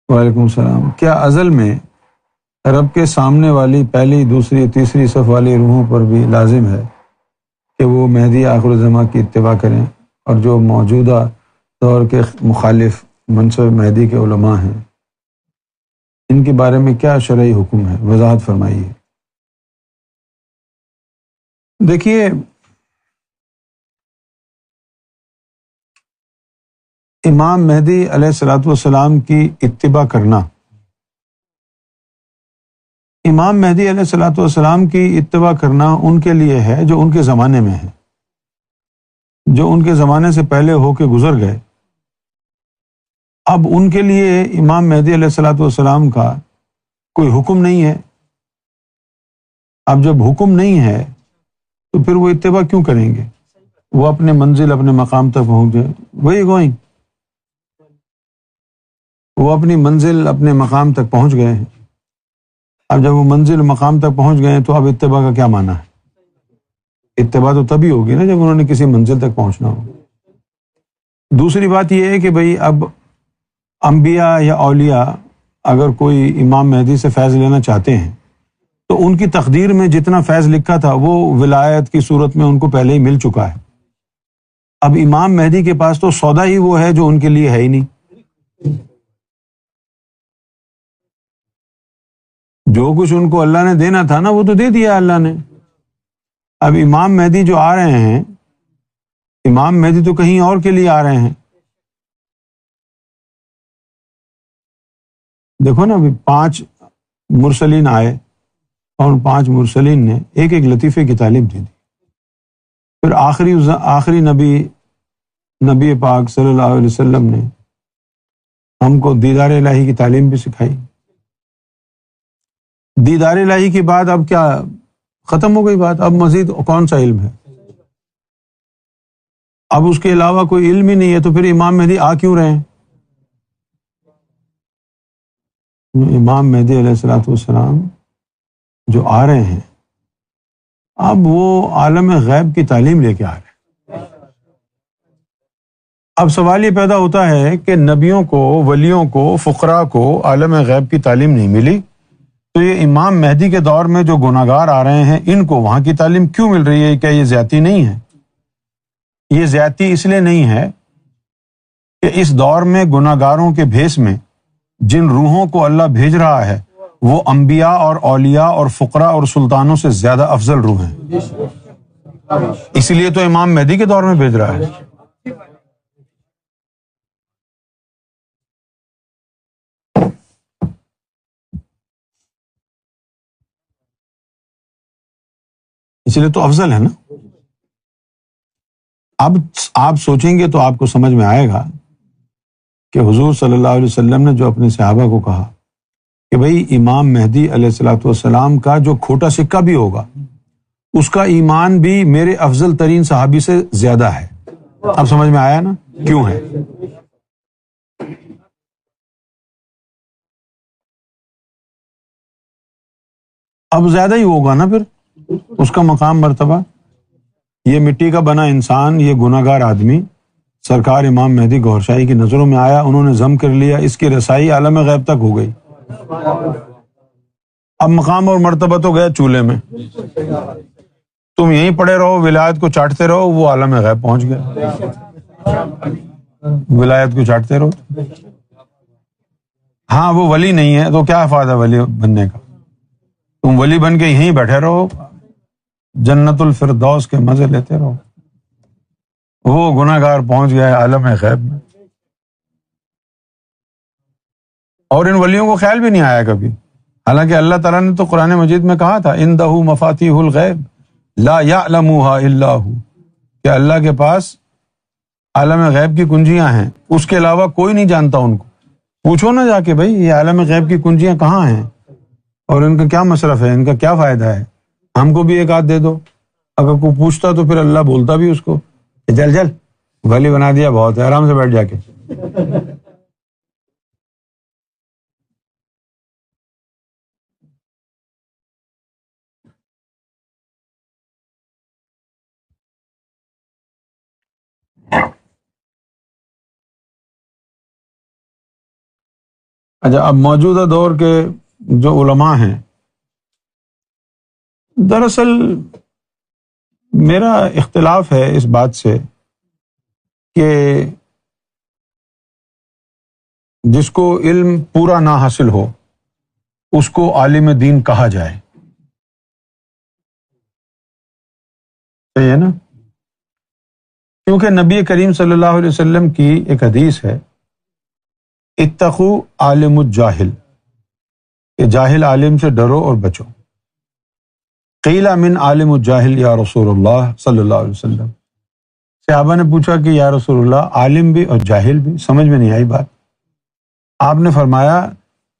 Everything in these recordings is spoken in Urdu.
وعلیکم السلام۔ کیا ازل میں رب کے سامنے والی پہلی، دوسری، تیسری صف والی روحوں پر بھی لازم ہے کہ وہ مہدی آخر الزماں کی اتباع کریں، اور جو موجودہ دور کے مخالف منصب مہدی کے علماء ہیں ان کے بارے میں کیا شرعی حکم ہے؟ وضاحت فرمائیے۔ دیکھیے، امام مہدی علیہ الصلوۃ والسلام کی اتباع کرنا، امام مہدی علیہ الصلوۃ والسلام کی اتباع کرنا ان کے لیے ہے جو ان کے زمانے میں ہے، جو ان کے زمانے سے پہلے ہو کے گزر گئے۔ اب ان کے لیے امام مہدی علیہ الصلوۃ والسلام کا کوئی حکم نہیں ہے۔ اب جب حکم نہیں ہے تو پھر وہ اتباع کیوں کریں گے؟ وہ اپنے منزل، اپنے مقام تک پہنچ گئے، وہی گوئنگ، وہ اپنی منزل، اپنے مقام تک پہنچ گئے ہیں۔ اب جب وہ منزل مقام تک پہنچ گئے ہیں تو اب اتباع کا کیا معنی ہے؟ اتباع تو تبھی ہوگی نا جب انہوں نے کسی منزل تک پہنچنا ہو۔ دوسری بات یہ ہے کہ بھئی اب انبیاء یا اولیاء اگر کوئی امام مہدی سے فیض لینا چاہتے ہیں تو ان کی تقدیر میں جتنا فیض لکھا تھا وہ ولایت کی صورت میں ان کو پہلے ہی مل چکا ہے۔ اب امام مہدی کے پاس تو سودا ہی وہ ہے جو ان کے لیے ہے ہی نہیں۔ جو کچھ ان کو اللہ نے دینا تھا نا وہ تو دے دیا اللہ نے۔ اب امام مہدی جو آ رہے ہیں، امام مہدی تو کہیں اور کے لیے آ رہے ہیں۔ دیکھو نا، ابھی 5 مرسلین آئے اور ان 5 مرسلین نے ایک ایک لطیفے کی تعلیم دے دی۔ پھر آخری نبی پاک صلی اللہ علیہ وسلم نے ہم کو دیدار الہی کی تعلیم بھی سکھائی۔ دیدار الہی کی بات اب کیا ختم ہو گئی بات؟ اب مزید کون سا علم ہے؟ اب اس کے علاوہ کوئی علم ہی نہیں ہے، تو پھر امام مہدی آ کیوں رہے ہیں؟ امام مہدی علیہ الصلوۃ والسلام جو آ رہے ہیں اب وہ عالم غیب کی تعلیم لے کے آ رہے ہیں۔ اب سوال یہ پیدا ہوتا ہے کہ نبیوں کو، ولیوں کو، فقراء کو عالم غیب کی تعلیم نہیں ملی، تو یہ امام مہدی کے دور میں جو گناہگار آ رہے ہیں ان کو وہاں کی تعلیم کیوں مل رہی ہے؟ کیا یہ زیادتی نہیں ہے؟ یہ زیادتی اس لیے نہیں ہے کہ اس دور میں گناہگاروں کے بھیس میں جن روحوں کو اللہ بھیج رہا ہے وہ انبیاء اور اولیاء اور فقراء اور سلطانوں سے زیادہ افضل روح ہیں، اسی لیے تو امام مہدی کے دور میں بھیج رہا ہے۔ اسی لیے تو افضل ہے نا۔ اب آپ سوچیں گے تو آپ کو سمجھ میں آئے گا کہ حضور صلی اللہ علیہ وسلم نے جو اپنے صحابہ کو کہا کہ بھئی امام مہدی علیہ الصلوۃ والسلام کا جو کھوٹا سکہ بھی ہوگا اس کا ایمان بھی میرے افضل ترین صحابی سے زیادہ ہے۔ اب سمجھ میں آیا نا کیوں ہے؟ اب زیادہ ہی ہوگا نا پھر اس کا مقام، مرتبہ۔ یہ مٹی کا بنا انسان، یہ گناہگار آدمی سرکار امام مہدی گوھر شاہی کی نظروں میں آیا، انہوں نے ضم کر لیا، اس کی رسائی عالم غیب تک ہو گئی۔ اب مقام اور مرتبہ تو گیا چولہے میں، تم یہیں پڑے رہو، ولایت کو چاٹتے رہو، وہ عالم غیب پہنچ گیا، ولایت کو چاٹتے رہو۔ ہاں وہ ولی نہیں ہے تو کیا فائدہ ولی بننے کا؟ تم ولی بن کے یہیں بیٹھے رہو، جنت الفردوس کے مزے لیتے رہو۔ وہ گناہگار پہنچ گیا ہے عالم غیب میں، اور ان ولیوں کو خیال بھی نہیں آیا کبھی، حالانکہ اللہ تعالیٰ نے تو قرآن مجید میں کہا تھا عندہ مفاتیح الغیب لا یعلمها الا ہو، کہ اللہ کے پاس عالم غیب کی کنجیاں ہیں، اس کے علاوہ کوئی نہیں جانتا ان کو۔ پوچھو نا جا کے بھائی یہ عالم غیب کی کنجیاں کہاں ہیں اور ان کا کیا مصرف ہے، ان کا کیا فائدہ ہے، ہم کو بھی ایک آدھ دے دو۔ اگر کوئی پوچھتا تو پھر اللہ بولتا بھی اس کو کہ چل چل ولی بنا دیا، بہت ہے، آرام سے بیٹھ جا کے۔ اچھا، اب موجودہ دور کے جو علماء ہیں، دراصل میرا اختلاف ہے اس بات سے کہ جس کو علم پورا نہ حاصل ہو اس کو عالم دین کہا جائے، صحیح ہے نا؟ کیونکہ نبی کریم صلی اللہ علیہ وسلم کی ایک حدیث ہے، اتقوا عالم الجاہل، کہ جاہل عالم سے ڈرو اور بچو۔ قیل من عالم الجاہل یا رسول اللہ صلی اللہ علیہ وسلم، صحابہ نے پوچھا کہ یا رسول اللہ عالم بھی اور جاہل بھی؟ سمجھ میں نہیں آئی بات۔ آپ نے فرمایا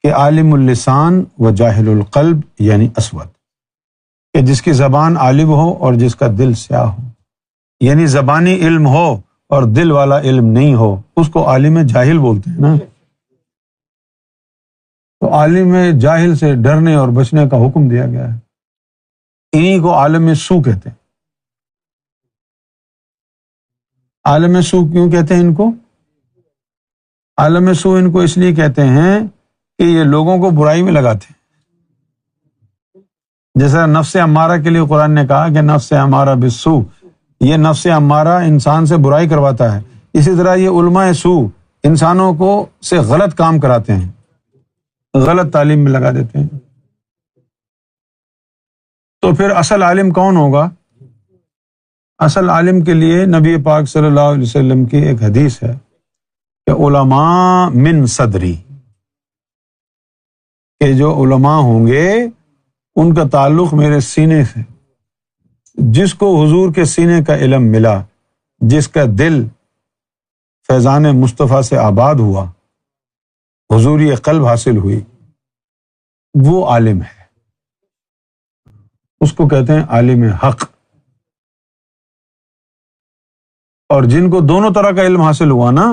کہ عالم اللسان و جاہل القلب، یعنی اسود، کہ جس کی زبان عالم ہو اور جس کا دل سیاہ ہو، یعنی زبانی علم ہو اور دل والا علم نہیں ہو، اس کو عالم جاہل بولتے ہیں نا۔ تو عالم جاہل سے ڈرنے اور بچنے کا حکم دیا گیا ہے۔ انہی کو عالم سو کہتے ہیں۔ عالم سو کیوں کہتے ہیں ان کو؟ عالم سو ان کو اس لیے کہتے ہیں کہ یہ لوگوں کو برائی میں لگاتے ہیں۔ جیسا نفس امارہ کے لیے قرآن نے کہا کہ نفس امارہ بالسو، یہ نفس امارہ انسان سے برائی کرواتا ہے، اسی طرح یہ علماء سو انسانوں کو سے غلط کام کراتے ہیں، غلط تعلیم میں لگا دیتے ہیں۔ تو پھر اصل عالم کون ہوگا؟ اصل عالم کے لیے نبی پاک صلی اللہ علیہ وسلم کی ایک حدیث ہے کہ علماء من صدری، کہ جو علماء ہوں گے ان کا تعلق میرے سینے سے، جس کو حضور کے سینے کا علم ملا، جس کا دل فیضان مصطفیٰ سے آباد ہوا، حضوری قلب حاصل ہوئی، وہ عالم ہے، اس کو کہتے ہیں عالم حق۔ اور جن کو دونوں طرح کا علم حاصل ہوا نا،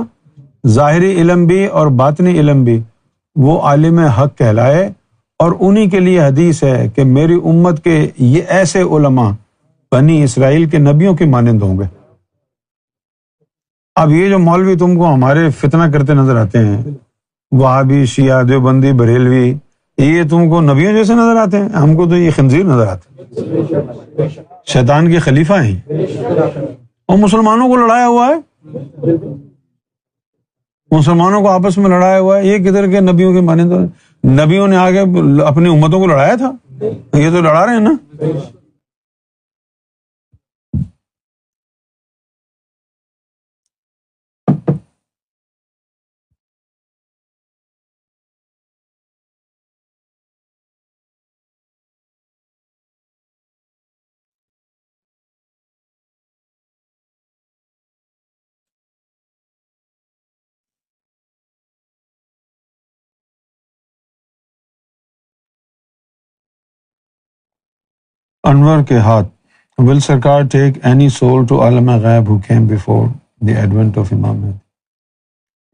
ظاہری علم بھی اور باطنی علم بھی، وہ عالم حق کہلائے۔ اور انہی کے لیے حدیث ہے کہ میری امت کے یہ ایسے علماء بنی اسرائیل کے نبیوں کے مانند ہوں گے۔ اب یہ جو مولوی تم کو ہمارے فتنہ کرتے نظر آتے ہیں، وہابی، شیعہ، دیوبندی، بریلوی، یہ تم کو نبیوں جیسے نظر آتے ہیں؟ ہم کو تو یہ خنزیر نظر آتے ہیں، شیطان کے خلیفہ ہیں، اور مسلمانوں کو لڑایا ہوا ہے، مسلمانوں کو آپس میں لڑایا ہوا ہے۔ یہ کدھر کے نبیوں کے مانند؟ نبیوں نے آگے اپنی امتوں کو لڑایا تھا، یہ تو لڑا رہے ہیں نا۔ انور کے ہاتھ، will سرکار take any soul to عالم غیب who came before the advent of Imam Mahdi?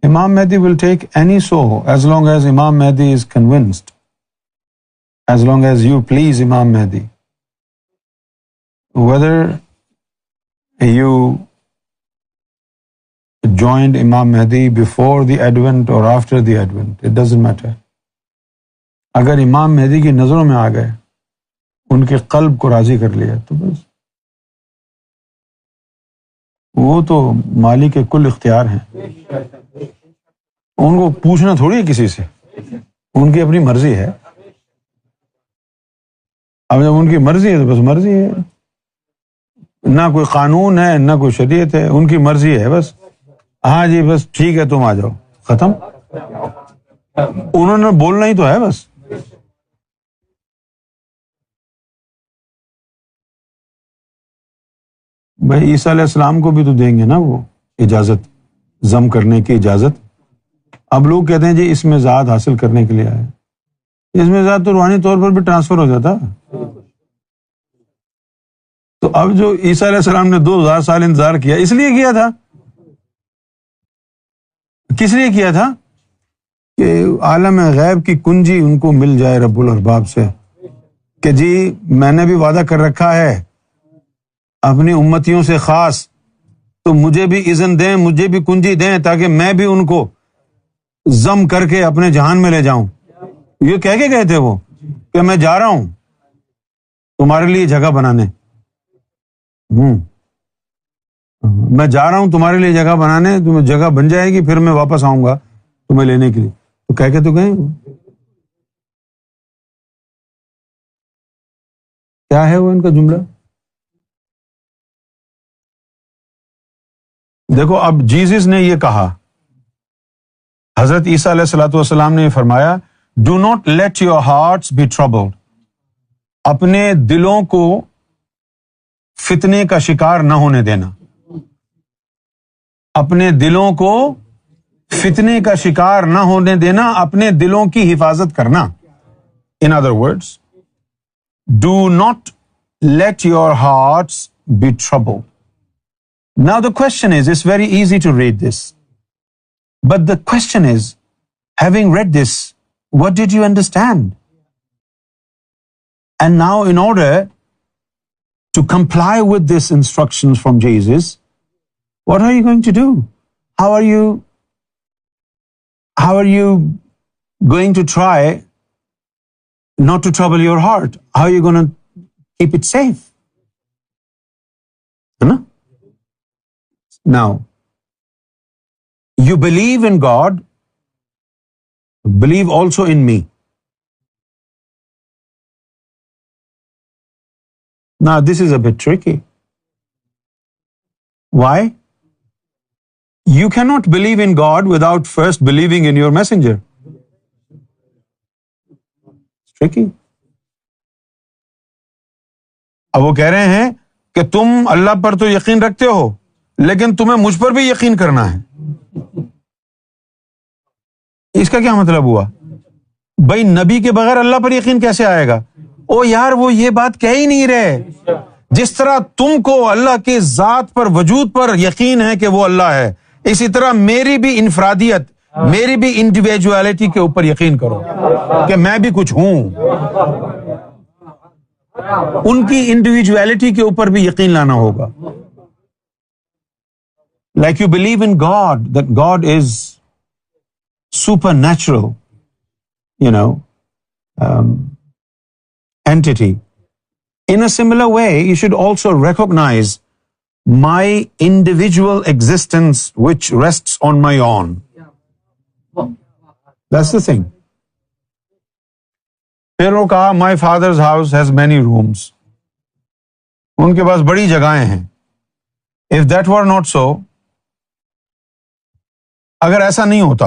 Imam Mahdi will take any soul as long as Imam Mahdi is convinced, as long as you please Imam Mahdi. Whether you joined Imam Mahdi before the advent or after the advent, it doesn't matter. اگر امام مہدی کی نظروں میں آ گئے، ان کے قلب کو راضی کر لیا، تو بس وہ تو مالک کل اختیار ہیں، ان کو پوچھنا تھوڑی ہے کسی سے، ان کی اپنی مرضی ہے۔ اب جب ان کی مرضی ہے تو بس مرضی ہے، نہ کوئی قانون ہے نہ کوئی شریعت ہے، ان کی مرضی ہے بس۔ ہاں جی بس ٹھیک ہے تم آ جاؤ، ختم۔ انہوں نے بولنا ہی تو ہے بس۔ بھائی عیسیٰ علیہ السلام کو بھی تو دیں گے نا وہ اجازت، ضم کرنے کی اجازت۔ اب لوگ کہتے ہیں جی اس میں ذات حاصل کرنے کے لیے آئے، اس میں ذات تو روحانی طور پر بھی ٹرانسفر ہو جاتا۔ تو اب جو عیسیٰ علیہ السلام نے 2000 سال انتظار کیا، اس لیے کیا تھا، کس لیے کیا تھا؟ کہ عالم غیب کی کنجی ان کو مل جائے رب الارباب سے، کہ جی میں نے بھی وعدہ کر رکھا ہے اپنی امتیوں سے خاص، تو مجھے بھی اذن دیں، مجھے بھی کنجی دیں، تاکہ میں بھی ان کو ضم کر کے اپنے جہان میں لے جاؤں. یہ کہہ کے گئے تھے وہ کہ میں جا رہا ہوں تمہارے لیے جگہ بنانے. میں جا رہا ہوں تمہارے لیے جگہ بنانے، تمہیں جگہ بن جائے گی، پھر میں واپس آؤں گا تمہیں لینے کے لیے. تو کہہ کے تو گئے. کیا ہے وہ ان کا جملہ؟ دیکھو اب جیزس نے یہ کہا، حضرت عیسیٰ علیہ الصلوۃ والسلام نے یہ فرمایا، do not let your hearts be troubled. اپنے دلوں کو فتنے کا شکار نہ ہونے دینا. اپنے دلوں کو فتنے کا شکار نہ ہونے دینا، اپنے دلوں کی حفاظت کرنا. In other words, do not let your hearts be troubled. Now the question is, it's very easy to read this. But the question is, having read this, what did you understand? And now in order to comply with this instructions from Jesus, what are you going to do? How are you going to try not to trouble your heart? How are you going to keep it safe? Now, you believe in God, believe also in me. Now, this is a bit tricky. Why? You cannot believe in God without first believing in your messenger. It's tricky. اب وہ کہہ رہے ہیں کہ تم اللہ پر تو یقین رکھتے ہو، لیکن تمہیں مجھ پر بھی یقین کرنا ہے. اس کا کیا مطلب ہوا؟ بھائی نبی کے بغیر اللہ پر یقین کیسے آئے گا؟ او یار وہ یہ بات کہہ ہی نہیں رہے. جس طرح تم کو اللہ کے ذات پر، وجود پر یقین ہے کہ وہ اللہ ہے، اسی طرح میری بھی انفرادیت، میری بھی انڈیویجویلٹی کے اوپر یقین کرو کہ میں بھی کچھ ہوں. ان کی انڈیویجویلٹی کے اوپر بھی یقین لانا ہوگا. Like you believe in God, that God is supernatural, entity. In a similar way, you should also recognize my individual existence which rests on my own. That's the thing. پھر وہ کہا my father's house has many rooms. ان کے پاس بڑی جگہیں ہیں. If that were not so, اگر ایسا نہیں ہوتا،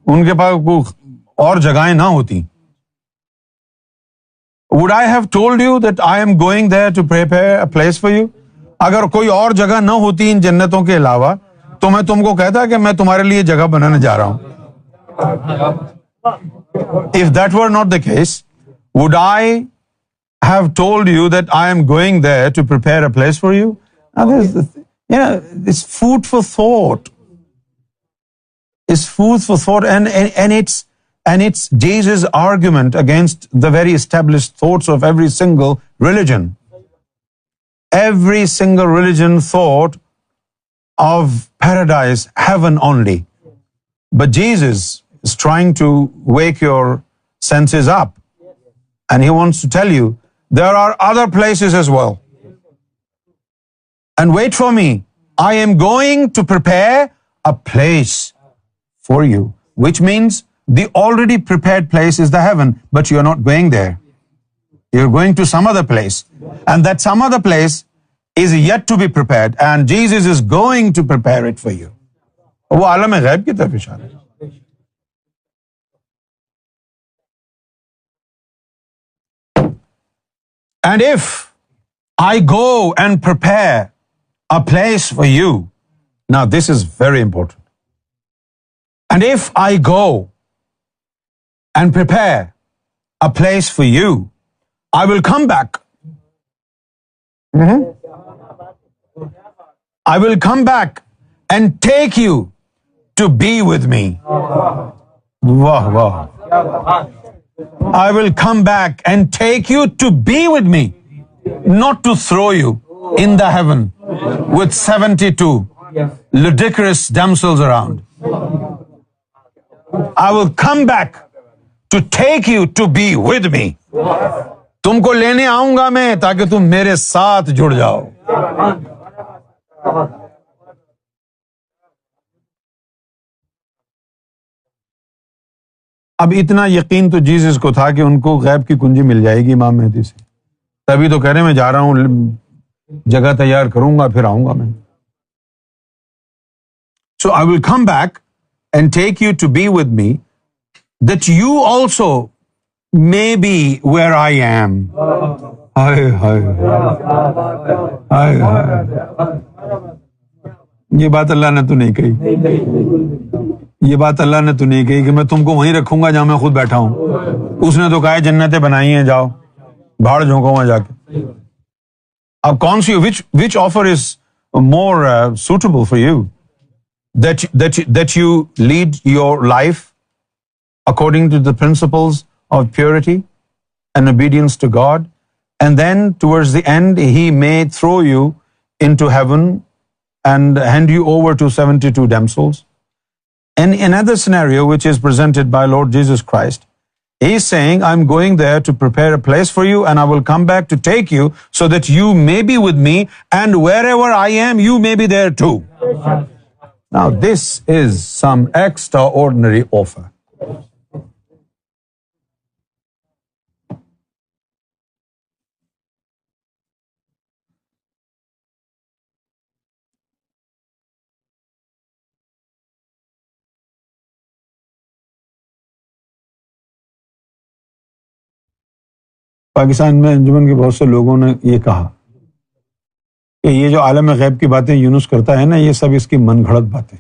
ان کے پاس کوئی اور جگہیں نہ ہوتی، would I have told you that I am going there to prepare a place for you? اگر کوئی اور جگہ نہ ہوتی ان جنتوں کے علاوہ تو میں تم کو کہتا کہ میں تمہارے لیے جگہ بنانے جا رہا ہوں. If that were not the case, would I have told you that I am going there to prepare a place for you? It's food for thought. It's food for thought, and it's Jesus' argument against the very established thoughts of every single religion. Every single religion thought of paradise, heaven only. But Jesus is trying to wake your senses up. And he wants to tell you, there are other places as well. And wait for me. I am going to prepare a place for you. Which means the already prepared place is the heaven, but you're not going there. You're going to some other place. And that some other place is yet to be prepared. And Jesus is going to prepare it for you. وہ عالم غیب کی طرف اشارہ ہے. And if I go and prepare a place for you, now this is very important. And if I go and prepare a place for you, I will come back. I will come back and take you to be with me. Wah, wah. I will come back and take you to be with me, not to throw you in the heaven with 72 ludicrous damsels around. I will come back to take you to be with me. تم کو لینے آؤں گا میں تاکہ تم میرے ساتھ جڑ جاؤ. اب اتنا یقین تو جیسس کو تھا کہ ان کو غیب کی کنجی مل جائے گی امام مہدی سے، تبھی تو کہہ رہے ہیں میں جا رہا ہوں، جگہ تیار کروں گا پھر آؤں گا میں. So I will come back and take you to be with me, that you also may be where I am. ہائے ہائے ہائے ہائے، یہ بات اللہ نے تو نہیں کہی، یہ بات اللہ نے تو نہیں کہی کہ میں تم کو وہیں رکھوں گا جہاں میں خود بیٹھا ہوں. اس نے تو کہا جنتیں بنائی ہیں، جاؤ بھاڑ جھونکو وہاں جا کے. اب کون سی which offer is more suitable for you? That you lead your life according to the principles of purity and obedience to God, and then towards the end He may throw you into heaven and hand you over to 72 damsels. And another scenario which is presented by Lord Jesus Christ, He is saying, I'm going there to prepare a place for you, and I will come back to take you so that you may be with me, and wherever I am, you may be there too. Now this is some extraordinary offer. Pakistan میں انجمن کے بہت سے لوگوں نے یہ کہا کہ یہ جو عالم غیب کی باتیں یونس کرتا ہے نا، یہ سب اس کی من گھڑت باتیں،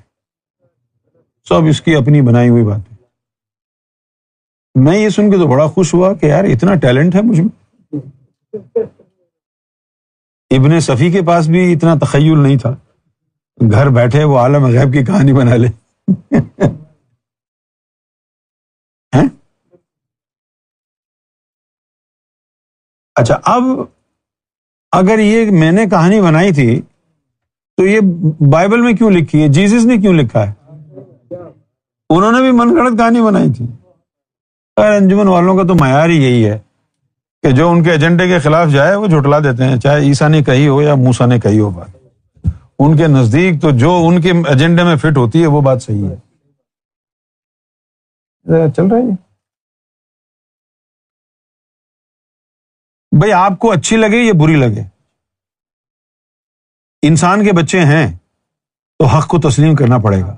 سب اس کی اپنی بنائی ہوئی باتیں. میں یہ سن کے تو بڑا خوش ہوا کہ یار اتنا ٹیلنٹ ہے مجھ میں. ابن صفی کے پاس بھی اتنا تخیل نہیں تھا، گھر بیٹھے وہ عالم غیب کی کہانی بنا لے. اچھا، اب اگر یہ میں نے کہانی بنائی تھی تو یہ بائبل میں کیوں لکھی ہے؟ جیسس نے کیوں لکھا ہے؟ انہوں نے بھی من گھڑت کہانی بنائی تھی. خیر، انجمن والوں کا تو معیار ہی یہی ہے کہ جو ان کے ایجنڈے کے خلاف جائے وہ جھٹلا دیتے ہیں، چاہے عیسیٰ نے کہی ہو یا موسیٰ نے کہی ہو بات. ان کے نزدیک تو جو ان کے ایجنڈے میں فٹ ہوتی ہے وہ بات صحیح ہے. چل رہا ہے بھائی، آپ کو اچھی لگے یا بری لگے، انسان کے بچے ہیں تو حق کو تسلیم کرنا پڑے گا.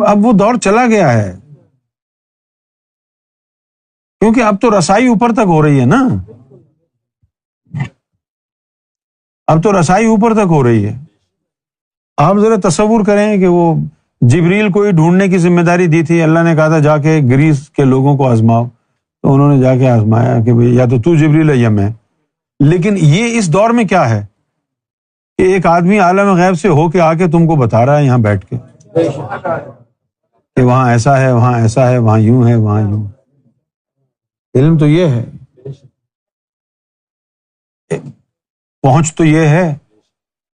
اب وہ دور چلا گیا ہے، کیونکہ اب تو رسائی اوپر تک ہو رہی ہے نا، اب تو رسائی اوپر تک ہو رہی ہے. آپ ذرا تصور کریں کہ وہ جبریل کو ہی ڈھونڈنے کی ذمہ داری دی تھی، اللہ نے کہا تھا جا کے گریس کے لوگوں کو آزماؤ، تو انہوں نے جا کے آزمایا کہ بھئی یا تو جبریل ہے یا میں. لیکن یہ اس دور میں کیا ہے کہ ایک آدمی عالم غیب سے ہو کے آ کے تم کو بتا رہا ہے یہاں بیٹھ کے کہ وہاں ایسا ہے، وہاں ایسا ہے، وہاں یوں ہے، وہاں یوں. علم تو یہ ہے، پہنچ تو یہ ہے،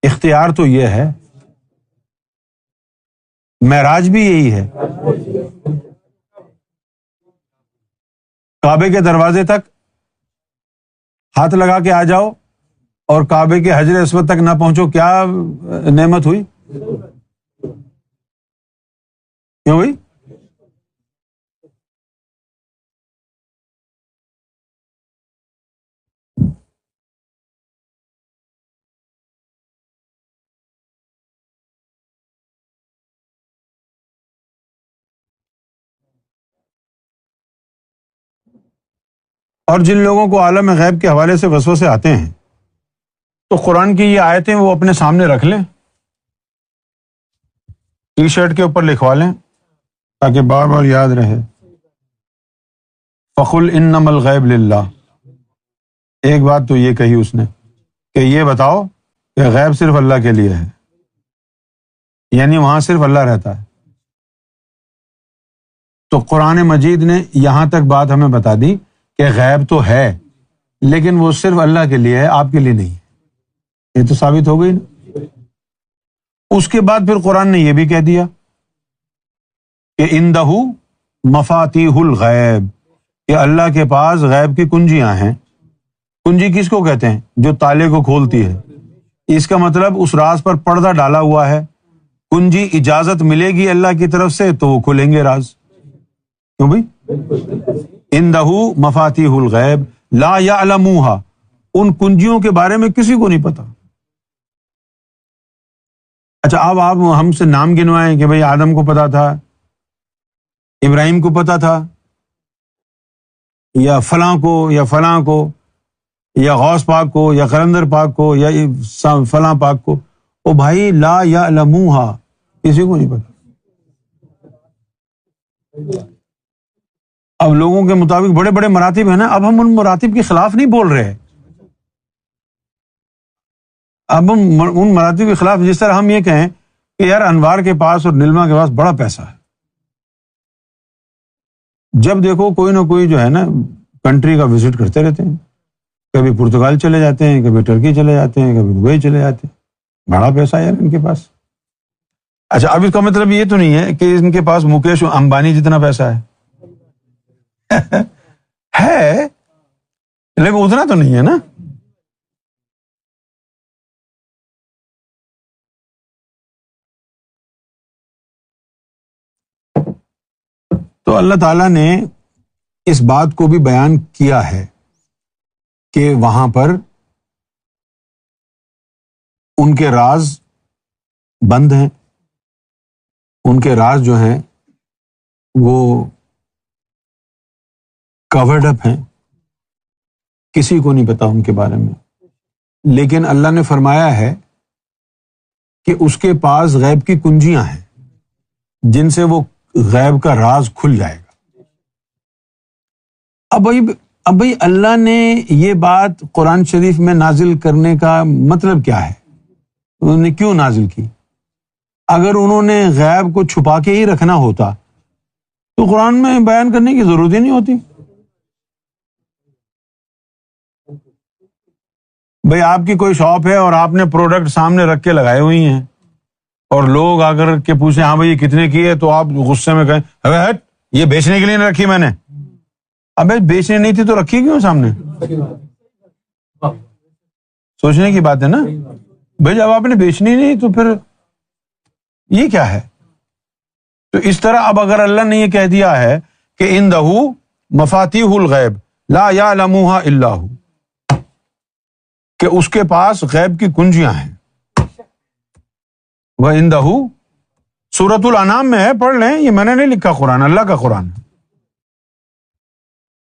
اختیار تو یہ ہے، معراج بھی یہی ہے. کعبے کے دروازے تک ہاتھ لگا کے آ جاؤ اور کعبے کے حجر اسود تک نہ پہنچو، کیا نعمت ہوئی؟ کیوں ہوئی؟ اور جن لوگوں کو عالم غیب کے حوالے سے وسوسے آتے ہیں تو قرآن کی یہ آیتیں وہ اپنے سامنے رکھ لیں، ٹی شرٹ کے اوپر لکھوا لیں تاکہ بار بار یاد رہے. فَقُلْ إِنَّمَا الْغَيْبُ لِلَّهِ. ایک بات تو یہ کہی اس نے کہ یہ بتاؤ کہ غیب صرف اللہ کے لیے ہے، یعنی وہاں صرف اللہ رہتا ہے. تو قرآن مجید نے یہاں تک بات ہمیں بتا دی کہ غیب تو ہے لیکن وہ صرف اللہ کے لیے ہے، آپ کے لیے نہیں. یہ تو ثابت ہو گئی نا. اس کے بعد پھر قرآن نے یہ بھی کہہ دیا کہ عندہ مفاتیح الغیب، کہ اللہ کے پاس غیب کی کنجیاں ہیں۔ کنجی کس کو کہتے ہیں؟ جو تالے کو کھولتی ہے۔ اس کا مطلب اس راز پر پردہ ڈالا ہوا ہے، کنجی اجازت ملے گی اللہ کی طرف سے تو وہ کھلیں گے راز۔ کیوں بھائی؟ عندہ مفاتیح الغیب لا یعلموہا، ان کنجیوں کے بارے میں کسی کو نہیں پتا۔ اچھا اب آپ ہم سے نام گنوائیں کہ بھئی آدم کو پتا تھا، ابراہیم کو پتا تھا، یا فلاں کو یا فلاں کو، یا غوث پاک کو یا قلندر پاک کو یا فلاں پاک کو۔ او بھائی لا یعلموہا، کسی کو نہیں پتا۔ اب لوگوں کے مطابق بڑے بڑے مراتب ہیں نا، اب ہم ان مراتب کے خلاف نہیں بول رہے، اب ہم ان مراتب کے خلاف، جس طرح ہم یہ کہیں کہ یار انوار کے پاس اور نیلما کے پاس بڑا پیسہ ہے، جب دیکھو کوئی نہ کوئی جو ہے نا کنٹری کا وزٹ کرتے رہتے ہیں، کبھی پرتگال چلے جاتے ہیں، کبھی ٹرکی چلے جاتے ہیں، کبھی دبئی چلے جاتے ہیں، بڑا پیسہ ہے یار ان کے پاس۔ اچھا اب اس کا مطلب یہ تو نہیں ہے کہ ان کے پاس مکیش امبانی جتنا پیسہ ہے ہے، لیکن اتنا تو نہیں ہے نا۔ تو اللہ تعالیٰ نے اس بات کو بھی بیان کیا ہے کہ وہاں پر ان کے راز بند ہیں، ان کے راز جو ہیں وہ کورڈ اپ ہیں، کسی کو نہیں پتا ان کے بارے میں۔ لیکن اللہ نے فرمایا ہے کہ اس کے پاس غیب کی کنجیاں ہیں جن سے وہ غیب کا راز کھل جائے گا۔ اب بھائی اللہ نے یہ بات قرآن شریف میں نازل کرنے کا مطلب کیا ہے؟ انہوں نے کیوں نازل کی؟ اگر انہوں نے غیب کو چھپا کے ہی رکھنا ہوتا تو قرآن میں بیان کرنے کی ضرورت ہی نہیں ہوتی۔ بھائی آپ کی کوئی شاپ ہے اور آپ نے پروڈکٹ سامنے رکھ کے لگائے ہوئی ہیں، اور لوگ آ کر کے پوچھیں ہاں بھائی یہ کتنے کی ہے، تو آپ غصے میں کہیں ارے ہٹ، یہ بیچنے کے لیے نہیں رکھی میں نے۔ ابے بیچنے نہیں تھی تو رکھی کیوں سامنے؟ سوچنے کی بات ہے نا بھائی، جب آپ نے بیچنی نہیں تو پھر یہ کیا ہے؟ تو اس طرح اب اگر اللہ نے یہ کہہ دیا ہے کہ عندہ مفاتیح الغیب لا یعلموہا الا ہو، کہ اس کے پاس غیب کی کنجیاں ہیں، وَعِندَهُ، سورۃ الانعام میں ہے، پڑھ لیں، یہ میں نے نہیں لکھا قرآن، اللہ کا قرآن ہے۔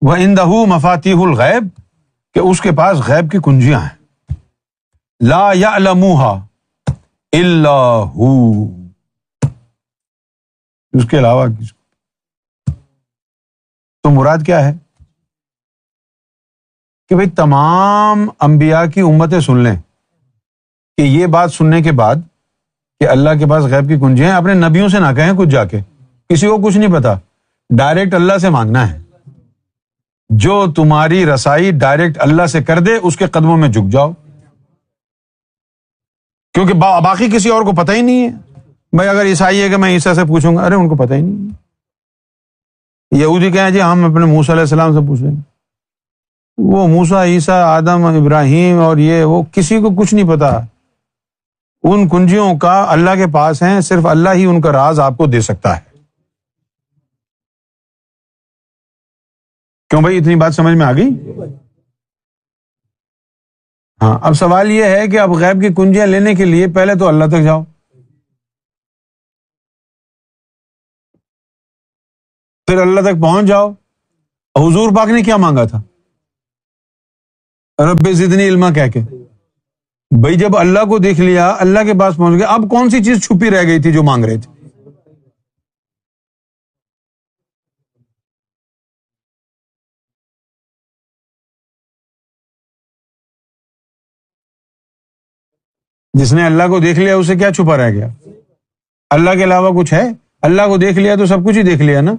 وَعِندَهُ مفاتیح الغیب، کہ اس کے پاس غیب کی کنجیاں ہیں، لا یعلموها الا ہو، اس کے علاوہ کس کو۔ تو مراد کیا ہے کہ بھئی تمام انبیاء کی امتیں سن لیں کہ یہ بات سننے کے بعد کہ اللہ کے پاس غیب کی کنجیاں ہیں، اپنے نبیوں سے نہ کہیں کچھ، جا کے کسی کو کچھ نہیں پتا، ڈائریکٹ اللہ سے مانگنا ہے۔ جو تمہاری رسائی ڈائریکٹ اللہ سے کر دے اس کے قدموں میں جھک جاؤ، کیونکہ باقی کسی اور کو پتہ ہی نہیں ہے۔ بھائی اگر عیسائی ہے کہ میں عیسیٰ سے پوچھوں گا، ارے ان کو پتہ ہی نہیں ہے۔ یہودی کہیں جی ہم اپنے موسیٰ علیہ السلام سے پوچھ لیں گے، وہ موسیٰ، عیسیٰ، آدم، ابراہیم اور یہ وہ کسی کو کچھ نہیں پتا۔ ان کنجیوں کا اللہ کے پاس ہیں، صرف اللہ ہی ان کا راز آپ کو دے سکتا ہے۔ کیوں بھائی اتنی بات سمجھ میں آ گئی؟ ہاں، اب سوال یہ ہے کہ اب غیب کی کنجیاں لینے کے لیے پہلے تو اللہ تک جاؤ، پھر اللہ تک پہنچ جاؤ۔ حضور پاک نے کیا مانگا تھا؟ رب زدنی علما کہہ کے۔ بھائی جب اللہ کو دیکھ لیا، اللہ کے پاس پہنچ گئے، اب کون سی چیز چھپی رہ گئی تھی جو مانگ رہے تھے؟ جس نے اللہ کو دیکھ لیا اسے کیا چھپا رہ گیا؟ اللہ کے علاوہ کچھ ہے؟ اللہ کو دیکھ لیا تو سب کچھ ہی دیکھ لیا نا،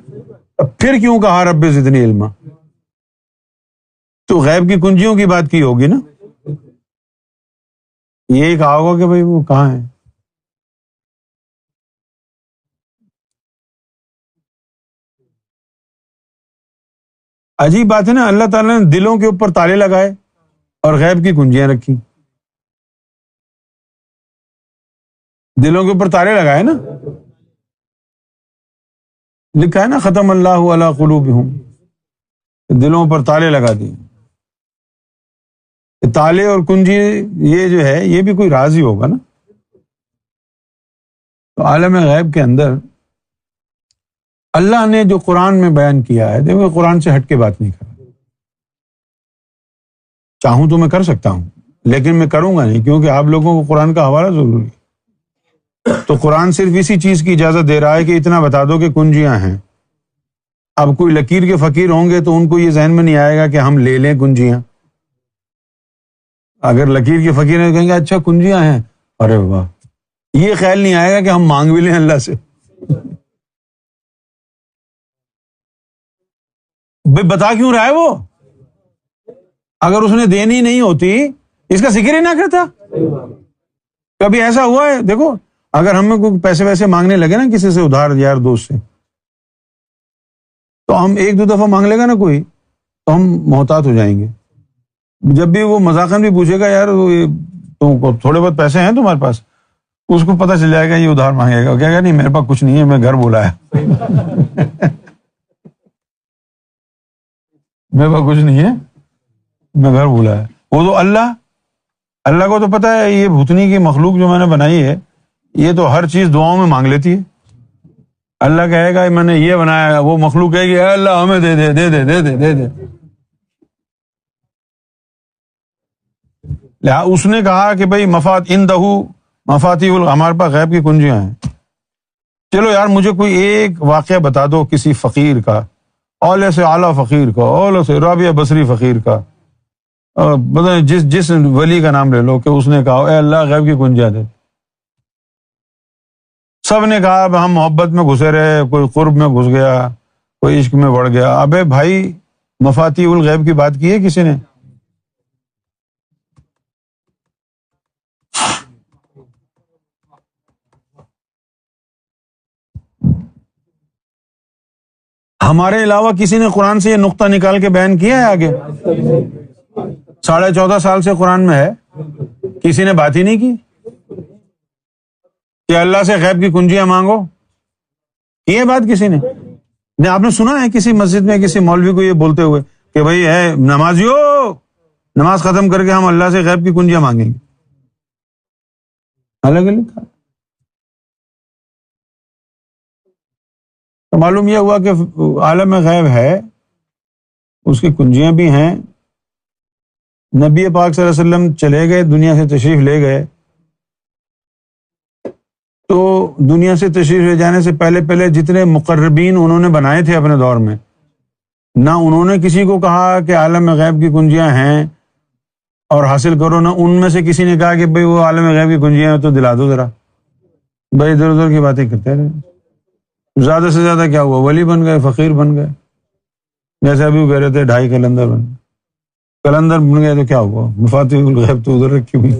اب پھر کیوں کہا رب زدنی علما؟ تو غیب کی کنجیوں کی بات کی ہوگی نا، یہی کہا ہوگا کہ بھائی وہ کہاں ہے، عجیب بات ہے نا، اللہ تعالیٰ نے دلوں کے اوپر تالے لگائے اور غیب کی کنجیاں رکھی. دلوں کے اوپر تالے لگائے نا، لکھا ہے نا ختم اللہ علی قلوبہم، دلوں پر تالے لگا دیے. تالے اور کنجی یہ جو ہے یہ بھی کوئی راز ہی ہوگا نا. تو عالم غیب کے اندر اللہ نے جو قرآن میں بیان کیا ہے، دیکھو قرآن سے ہٹ کے بات نہیں کر رہا. چاہوں تو میں کر سکتا ہوں لیکن میں کروں گا نہیں، کیونکہ آپ لوگوں کو قرآن کا حوالہ ضروری ہے. تو قرآن صرف اسی چیز کی اجازت دے رہا ہے کہ اتنا بتا دو کہ کنجیاں ہیں. اب کوئی لکیر کے فقیر ہوں گے تو ان کو یہ ذہن میں نہیں آئے گا کہ ہم لے لیں کنجیاں. اگر لکیر کے فقیر ہیں کہیں گے اچھا کنجیاں ہیں، ارے واہ، یہ خیال نہیں آئے گا کہ ہم مانگ بھی لیں اللہ سے. بھائی بتا کیوں رہا ہے وہ؟ اگر اس نے دینی نہیں ہوتی اس کا ذکر ہی نہ کرتا. کبھی ایسا ہوا ہے؟ دیکھو اگر ہمیں کوئی پیسے ویسے مانگنے لگے نا کسی سے ادھار یار دوست سے، تو ہم ایک دو دفعہ مانگ لے گا نا کوئی تو ہم محتاط ہو جائیں گے. جب بھی وہ مذاقاً بھی پوچھے گا یار تو تھوڑے بہت پیسے ہیں تمہارے پاس، اس کو پتہ چل جائے گا یہ ادھار مانگے گا. کہے گا نہیں میرے پاس کچھ نہیں ہے، میں گھر بولا ہے. میرے پاس کچھ نہیں ہے، میں گھر بولا ہے. وہ تو اللہ کو تو پتہ ہے یہ بھوتنی کی مخلوق جو میں نے بنائی ہے یہ تو ہر چیز دعاؤں میں مانگ لیتی ہے. اللہ کہے گا میں نے یہ بنایا، وہ مخلوق کہے گی اے اللہ ہمیں دے دے دے دے دے دے دے دے. اس نے کہا کہ بھائی مفاتیح ہمارے پاس غیب کی کنجیاں ہیں. چلو یار مجھے کوئی ایک واقعہ بتا دو کسی فقیر کا، اعلیٰ سے اعلیٰ فقیر کا، اعلیٰ سے رابعہ بصری فقیر کا، پتہ جس ولی کا نام لے لو کہ اس نے کہا اے اللہ غیب کی کنجیاں دے. سب نے کہا ہم محبت میں گھسے رہے، کوئی قرب میں گھس گیا، کوئی عشق میں بڑھ گیا. ابے بھائی مفاتیح الغیب کی بات کی ہے کسی نے؟ ہمارے علاوہ کسی نے قرآن سے یہ نقطہ نکال کے بیان کیا ہے آگے؟ 14.5 سال سے قرآن میں ہے، کسی نے بات ہی نہیں کی کہ اللہ سے غیب کی کنجیاں مانگو. یہ بات کسی نے نہیں. آپ نے سنا ہے کسی مسجد میں کسی مولوی کو یہ بولتے ہوئے کہ بھائی ہے نمازیو، نماز ختم کر کے ہم اللہ سے غیب کی کنجیاں مانگیں گے؟ الگ الگ. تو معلوم یہ ہوا کہ عالم غیب ہے، اس کی کنجیاں بھی ہیں. نبی پاک صلی اللہ علیہ وسلم چلے گئے، دنیا سے تشریف لے گئے، تو دنیا سے تشریف لے جانے سے پہلے جتنے مقربین انہوں نے بنائے تھے اپنے دور میں، نہ انہوں نے کسی کو کہا کہ عالم غیب کی کنجیاں ہیں اور حاصل کرو، نہ ان میں سے کسی نے کہا کہ بھئی وہ عالم غیب کی کنجیاں ہیں تو دلا دو ذرا. بھائی ادھر ادھر کی باتیں کرتے رہے. زیادہ سے زیادہ کیا ہوا؟ ولی بن گئے، فقیر بن گئے. جیسے ابھی وہ کہہ رہے تھے 2.5 قلندر بن گئے. قلندر بن گئے تو کیا ہوا؟ مفاتیح الغیب تو ادھر رکھی ہوئی.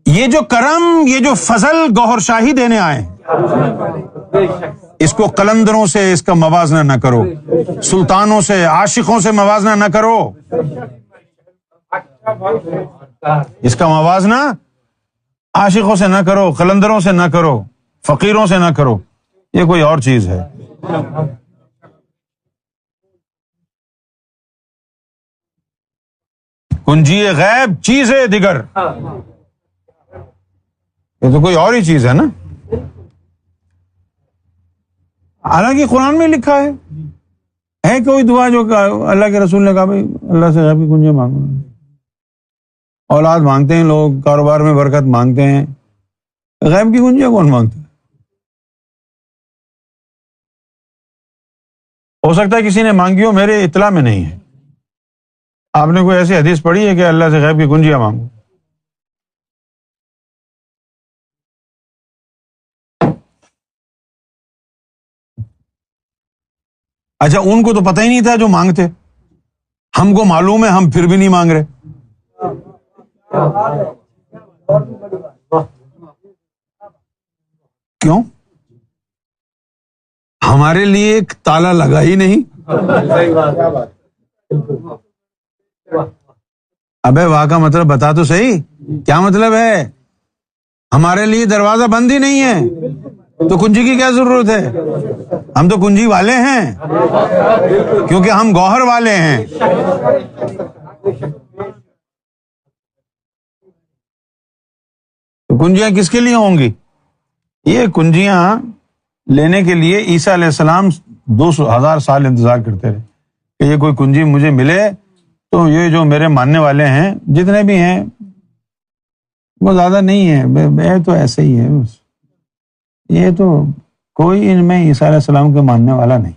یہ جو کرم، یہ جو فضل گوہر شاہی دینے آئے، اس کو قلندروں سے اس کا موازنہ نہ کرو، سلطانوں سے، عاشقوں سے موازنہ نہ کرو. اس کا موازنہ عاشقوں سے نہ کرو، قلندروں سے نہ کرو، فقیروں سے نہ کرو. یہ کوئی اور چیز ہے. کنجی غیب چیز ہے دیگر، یہ تو کوئی اور ہی چیز ہے نا. حالانکہ قرآن میں لکھا ہے کوئی دعا جو اللہ کے رسول نے کہا بھائی اللہ سے غیب کی کنجیاں مانگو. اولاد مانگتے ہیں لوگ، کاروبار میں برکت مانگتے ہیں، غیب کی کنجیاں کون مانگتا ہے؟ ہو سکتا ہے کسی نے مانگی ہو، میرے اطلاع میں نہیں ہے. آپ نے کوئی ایسی حدیث پڑھی ہے کہ اللہ سے غیب کی کنجیاں مانگو؟ اچھا ان کو تو پتہ ہی نہیں تھا جو مانگتے، ہم کو معلوم ہے ہم پھر بھی نہیں مانگ رہے. کیوں؟ ہمارے لیے ایک تالا لگا ہی نہیں. ابے واہ کا مطلب بتا تو صحیح، کیا مطلب ہے؟ ہمارے لیے دروازہ بند ہی نہیں ہے تو کنجی کی کیا ضرورت ہے؟ ہم تو کنجی والے ہیں کیونکہ ہم گوہر والے ہیں. تو کنجیاں کس کے لیے ہوں گی؟ یہ کنجیاں لینے کے لیے عیسیٰ علیہ السلام 2,000 سال انتظار کرتے رہے کہ یہ کوئی کنجی مجھے ملے. تو یہ جو میرے ماننے والے ہیں جتنے بھی ہیں وہ زیادہ نہیں ہے، میں تو ایسے ہی ہے بس. یہ تو کوئی ان میں عیسیٰ علیہ السلام کے ماننے والا نہیں،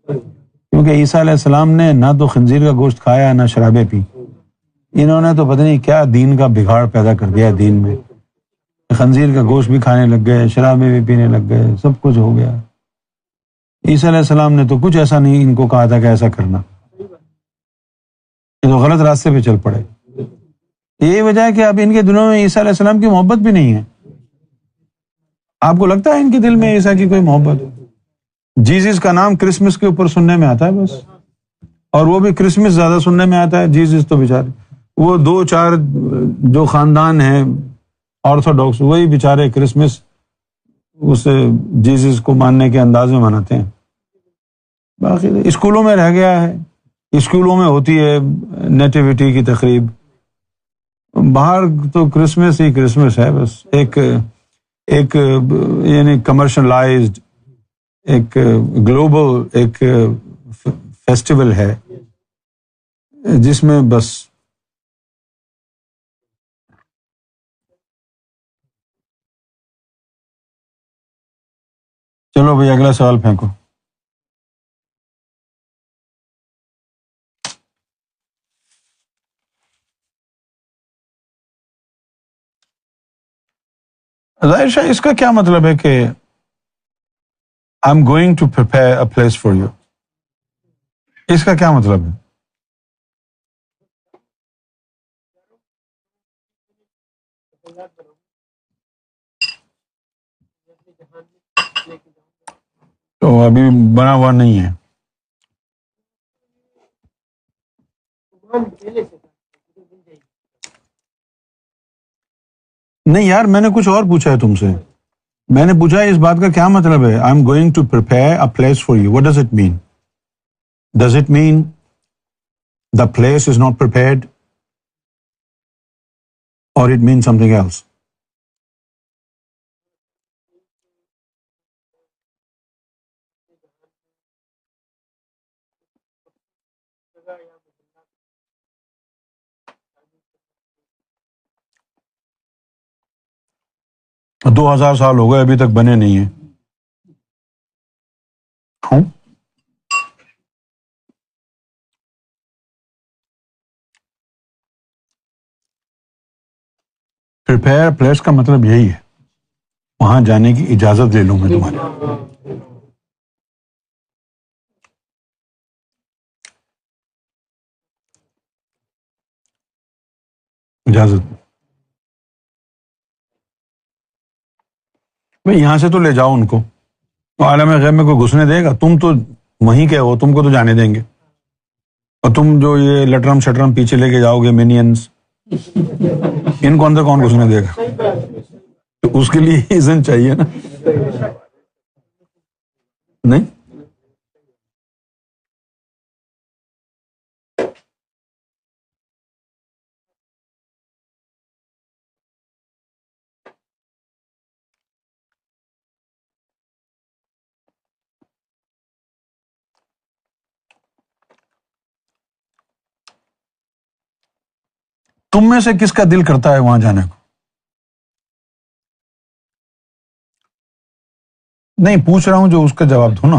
کیونکہ عیسیٰ علیہ السلام نے نہ تو خنزیر کا گوشت کھایا نہ شرابیں پی. انہوں نے تو پتہ نہیں کیا دین کا بگاڑ پیدا کر دیا دین میں. خنزیر کا گوشت بھی کھانے لگ گئے، شرابیں بھی پینے لگ گئے، سب کچھ ہو گیا. عیسیٰ علیہ السلام نے تو کچھ ایسا نہیں ان کو کہا تھا کہ ایسا کرنا، یہ تو غلط راستے پہ چل پڑے. یہی وجہ ہے کہ اب ان کے دلوں میں عیسیٰ علیہ السلام کی محبت بھی نہیں ہے. آپ کو لگتا ہے ان کے دل میں عیسیٰ کی کوئی محبت؟ جیزس کا نام کرسمس کے اوپر سننے میں آتا ہے بس، اور وہ بھی کرسمس زیادہ سننے میں آتا ہے. جیزس تو بیچارے وہ 2-4 جو خاندان ہیں آرتھوڈاکس، وہی بیچارے کرسمس اس جیزس کو ماننے کے انداز میں مناتے ہیں. باقی اسکولوں میں رہ گیا ہے، اسکولوں میں ہوتی ہے نیٹیوٹی کی تقریب، باہر تو کرسمس ہی کرسمس ہے بس. ایک یعنی کمرشلائزڈ ایک گلوبل ایک فیسٹیول ہے جس میں بس چلو بھائی اگلا سوال پھینکو. ظاہر شاہ اس کا کیا مطلب ہے کہ I'm going to prepare a place for you, اس کا کیا مطلب ہے؟ تو ابھی بنا ہوا نہیں ہے. نہیں یار، میں نے کچھ اور پوچھا ہے تم سے. میں نے پوچھا ہے اس بات کا کیا مطلب ہے I'm going to prepare a place for you. What does it mean? Does it mean the place is not prepared اور it mean something else? دو 2,000 سال ہو گئے ابھی تک بنے نہیں ہیں. ہوں پریپیئر پلیس کا مطلب یہی ہے وہاں جانے کی اجازت لے لوں میں تمہاری. اجازت بھائی یہاں سے تو لے جاؤ ان کو، عالم غیب میں کوئی گھسنے دے گا؟ تم تو وہیں کے ہو، تم کو تو جانے دیں گے. اور تم جو یہ لٹرم شٹرم پیچھے لے کے جاؤ گے مینینز، ان کو اندر کون گھسنے دے گا؟ تو اس کے لیے اذن چاہیے نا. نہیں تم میں سے کس کا دل کرتا ہے وہاں جانے کو؟ نہیں پوچھ رہا ہوں جو اس کا جواب دو نا.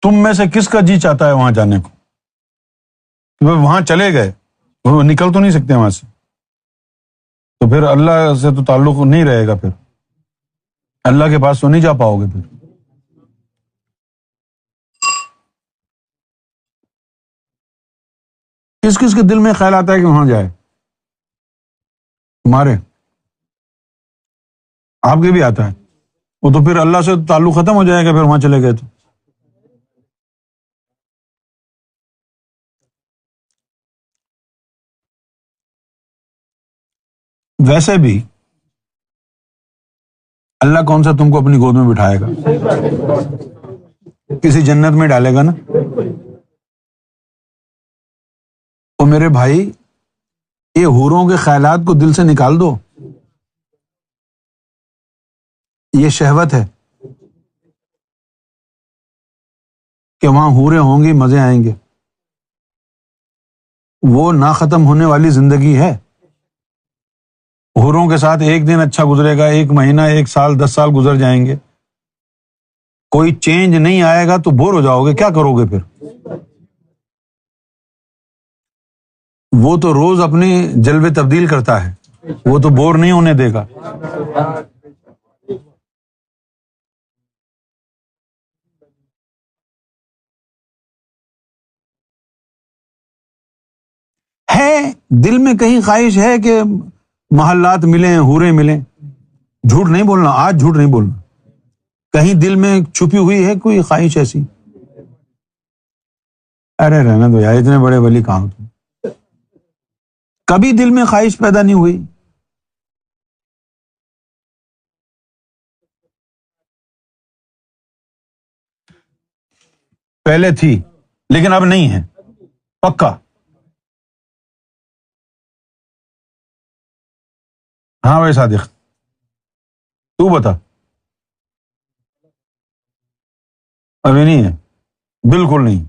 تم میں سے کس کا جی چاہتا ہے وہاں جانے کو؟ وہ وہاں چلے گئے، وہ نکل تو نہیں سکتے وہاں سے، تو پھر اللہ سے تو تعلق نہیں رہے گا، پھر اللہ کے پاس تو نہیں جا پاؤ گے. پھر کس کس کے دل میں خیال آتا ہے کہ وہاں جائے؟ تمہارے، آپ کے بھی آتا ہے. وہ تو پھر اللہ سے تعلق ختم ہو جائے گا پھر وہاں چلے گئے تو. ویسے بھی اللہ کون سا تم کو اپنی گود میں بٹھائے گا؟ کسی جنت میں ڈالے گا نا۔ تو میرے بھائی یہ حوروں کے خیالات کو دل سے نکال دو، یہ شہوت ہے کہ وہاں حوریں ہوں گی، مزے آئیں گے، وہ نہ ختم ہونے والی زندگی ہے۔ حوروں کے ساتھ ایک دن اچھا گزرے گا، ایک مہینہ، ایک سال، 10 سال گزر جائیں گے، کوئی چینج نہیں آئے گا تو بور ہو جاؤ گے، کیا کرو گے پھر؟ وہ تو روز اپنے جلوے تبدیل کرتا ہے، وہ تو بور نہیں ہونے دے گا۔ ہے دل میں کہیں خواہش ہے کہ محلات ملیں، حوریں ملیں، جھوٹ نہیں بولنا، آج جھوٹ نہیں بولنا، کہیں دل میں چھپی ہوئی ہے کوئی خواہش ایسی؟ ارے رہنا دو یار، اتنے بڑے ولی کہاں تم، کبھی دل میں خواہش پیدا نہیں ہوئی؟ پہلے تھی لیکن اب نہیں ہے، پکا؟ ہاں بھائی صادق، تو بتا۔ ابھی نہیں ہے، بالکل نہیں۔